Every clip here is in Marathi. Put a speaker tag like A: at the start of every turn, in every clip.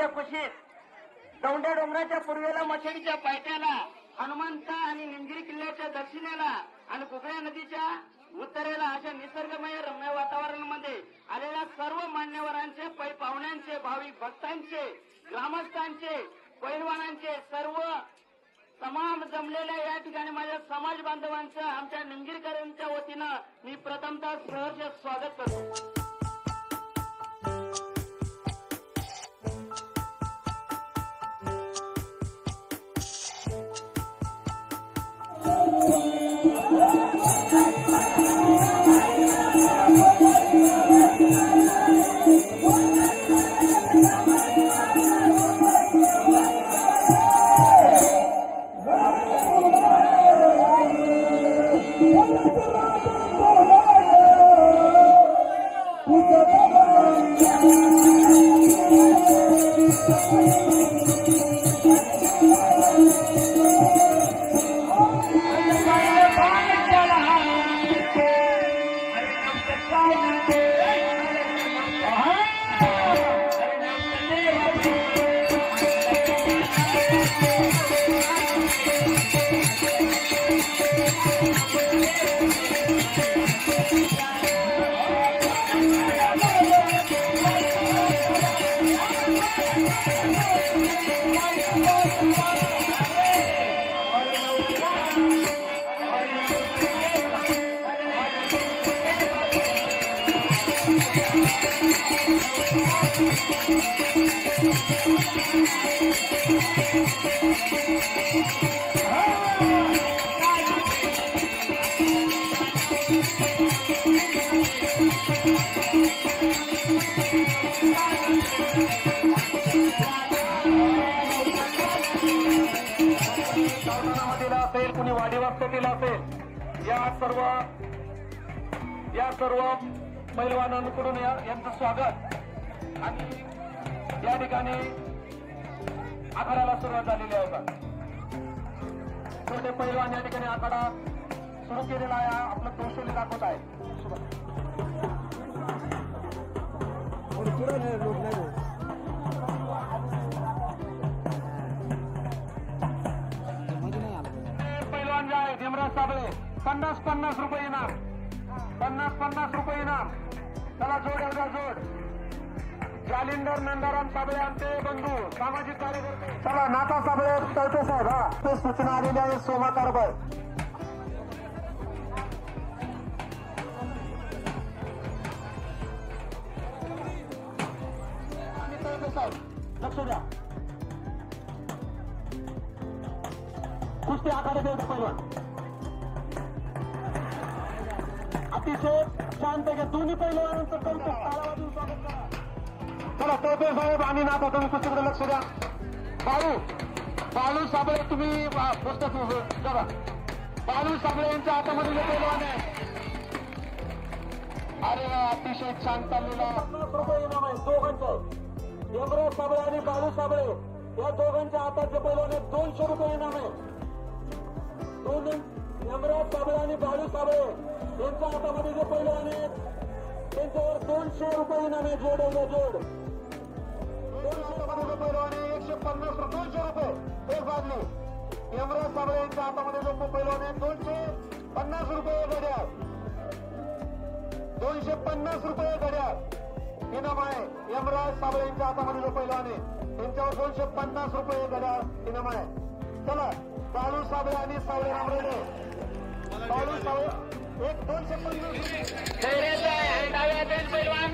A: आनंदाच्या खुशीत दौंड्या डोंगराच्या पूर्वेला मछडीच्या पायथ्याला हनुमंता आणि निमगिरी किल्ल्याच्या दक्षिणेला आणि कुकड्या नदीच्या उत्तरेला अशा निसर्गमय रम्य वातावरणामध्ये आलेल्या सर्व मान्यवरांचे पाहुण्यांचे भाविक भक्तांचे ग्रामस्थांचे पैलवानांचे सर्व तमाम जमलेल्या या ठिकाणी माझ्या समाज बांधवांचं आमच्या निमगिरीकरांच्या वतीनं मी प्रथमतः सहर्ष स्वागत करतो. कुणी वाडीवास्ततील असेल या सर्व पैलवानांकडून यांचं स्वागत आणि या ठिकाणी आखाड्याला सुरुवात झालेली आहे. छोटे पैलवान या ठिकाणी आखाडा सुरू केलेला आहे. आपलं कौशल्य दाखवत आहे. पैलवान जे आहे भीमराज साबळे 50-50 रुपये इनाम. 50-50 रुपये इनाम. चला जोड एवढा जोड. जालिंदर नंदाराम साबळे आमचे बंधू सामाजिक कार्यकर्ते. चला नाथा साबळे तळटे साहेब हा ते सूचना आलेल्या आहे. सोमा कारभार लक्ष द्या. कुस्ती आखाडे देवते पैलवान अतिशय शांत घ्या. दोन्ही पैलवानांचं कौतुक तालावाजून स्वागत करा. चला तळटे साहेब आणि नाथा तुम्ही कुस्तीकडे लक्ष द्या. बाळू साबळे तुम्ही पुस्तक बघा. बाळू साबळे यांच्या हातामध्ये पैलवान आहे. अरे अतिशय छान चाललेला रुपये इनाम आहे दोघांचं. यमराज साबळे आणि बाळू साबळे या दोघांच्या हाताचे पैलवान 200 रुपये इनाम आहे. यमराज साबळे आणि बाळू साबळे यांच्या हातामध्ये जे पैलवान आहेत त्यांच्यावर 200 रुपये इनाम आहे. जोड एवढे जोड 200 रुपये पैलवान आहे. 150 200 रुपये एक बाजली. यमराज साबळे यांच्या हातामध्ये जो पैलवान आहे 250 रुपये घड्याळ. 250 रुपये घड्याळ इनाम आहे. यमराज साबळे यांच्या हातामध्ये जो पैलवान आहे त्यांच्यावर 250 रुपये घड्याळ इनाम आहे. चला बाळू साबळे आणि सावळे रामरेडे. बाळू साबळे 250 पैलवान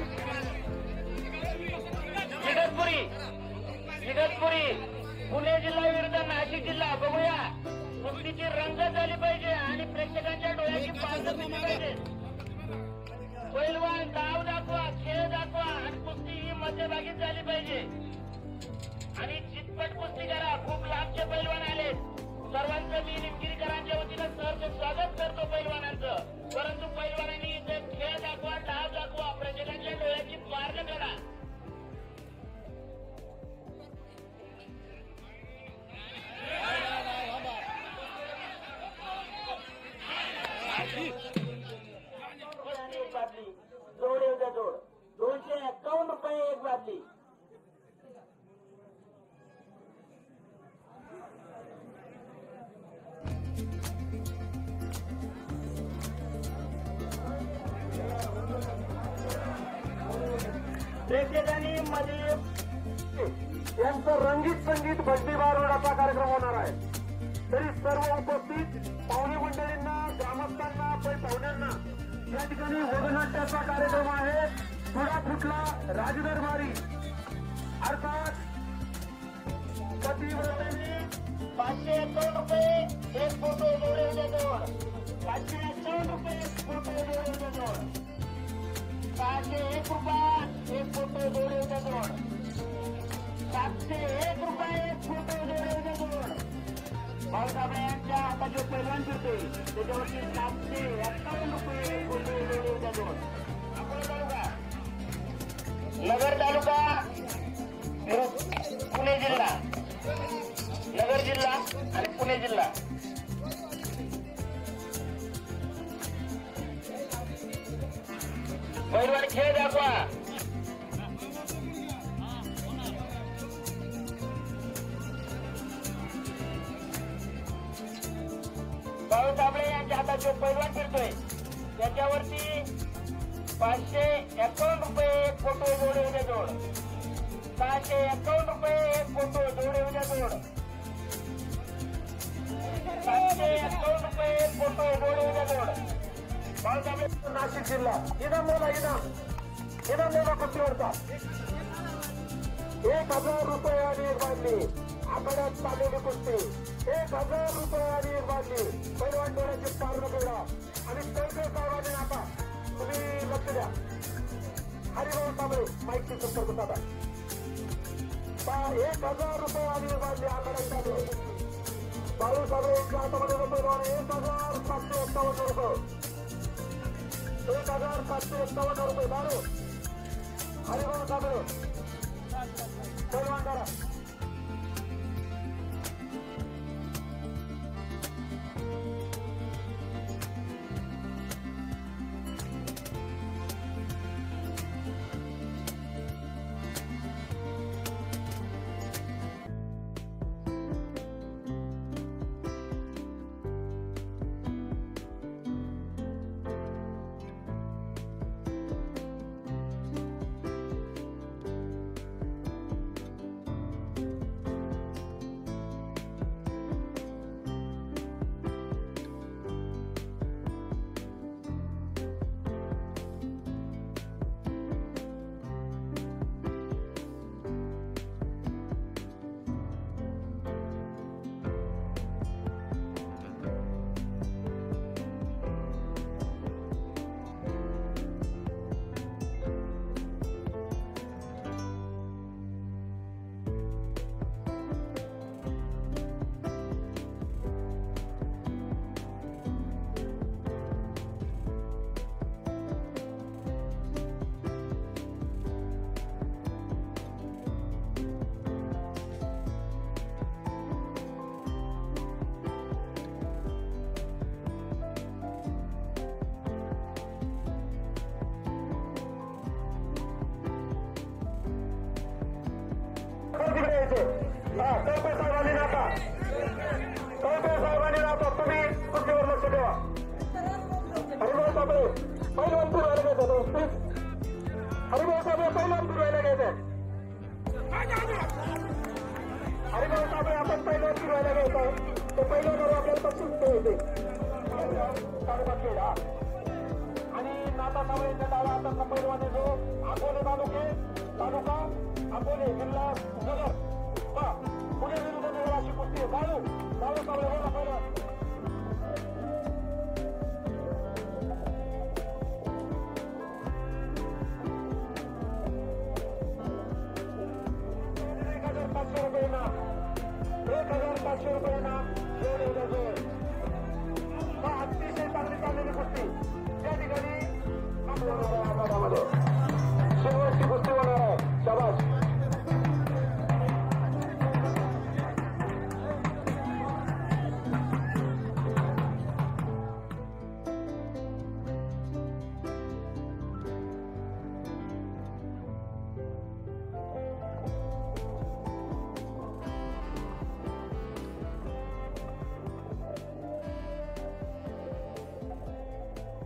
A: इगतपुरी पुणे जिल्हा विरुद्ध नाशिक जिल्हा. बघूया कुस्तीची रंगत झाली पाहिजे आणि प्रेक्षकांच्या डोळ्याची पालक झाली पाहिजे. पैलवान डाव दाखवा, खेळ दाखवा आणि कुस्ती ही मध्यभागीच झाली पाहिजे. आणि चितपट कुस्ती करा. खूप लांबचे पैलवान आले. सर्वांचं मी निमगिरीकरांच्या वतीनं सहर्ष स्वागत करतो पैलवानांचं. परंतु पैलवानांनी इथे खेळ दाखवा, डाव दाखवा, प्रेक्षकांच्या डोळ्याची पारख करा. जोड एवढ्या जोड 251 रुपये एक बादली. प्रेक्षकांनी मध्ये
B: यांचं रंगीत संगीत बड्डी बारवडाचा कार्यक्रम होणार आहे. तरी सर्व उपस्थित पाहुणे मंडळींना, ग्रामस्थांना, पाहुण्यांना या ठिकाणी वगनाट्याचा कार्यक्रम आहे. थोडा फुटला राजदरबारी अर्थात पतिव्रतांनी
A: 551 रुपये एक फोटो जोडले जोड 551 रुपये एक फोटो जोडले जोड 601 रुपये एक फोटो जोडले जोड 701 रुपये एक फोटो जोडले जोड भाऊसाहेब यांच्या हाताचे पैलवान फिरते त्याच्यावरती 751 रुपये एक फोटो जोडले जोड. नगर तालुका पुणे जिल्हा, नगर जिल्हा आणि पुणे जिल्हा. पैलवान खेळ दाखवा. भाऊ साबळे यांच्या हाताचे पैलवान फिरतोय त्याच्यावरती 551 रुपये एक फोटो जोडे उद्या जोड 651 रुपये एक फोटो जोडे उद्या जोड 751 रुपये एक फोटो जोडे उद्या जोड.
B: नाशिक जिल्हा इनाम मोला कुस्तीवरचा 1000 रुपये आणि एक बादली. आखाड्यात चाललेली कुस्ती 1000 रुपये आणि एक बादली. पैलवान डोळ्याची पार पेढा आणि तळकर साहेबांनी आता तुम्ही लक्ष द्या. हरिभाऊ साबळे माहिती संपर्क साधा 1000 रुपये आणि एक बादली. आखाड्यात चालू बाळू साबळे यांच्या हातामध्ये पैलवान 1751 रुपये 1751 रुपये. बाळू हरिभाऊ साबळे पैलवान करा. कळपे साहेबांनी नाता तुम्ही कुस्तीवर लक्ष ठेवा. हरिभाऊ साबळे पैलवान फिरवायला घ्यायचं. हरिभाऊ साबळे पैलवान फिरवायला घ्यायचं. हरिभाऊ साबळे आपण पैलवान फिरवायला घ्यायचं. ते पैलवानवर आपल्याला बक्षीस द्यायचे. आणि नाता साबळेच्या डावा हातातला पैलवान आहे जो अकोले तालुका अकोले जिल्हा नगर पुणे विरुद्ध नगर अशी कुस्ती आहे. बाळू साबळे बोला पैलवान. ₹1,500 ना 1,500 ना जोड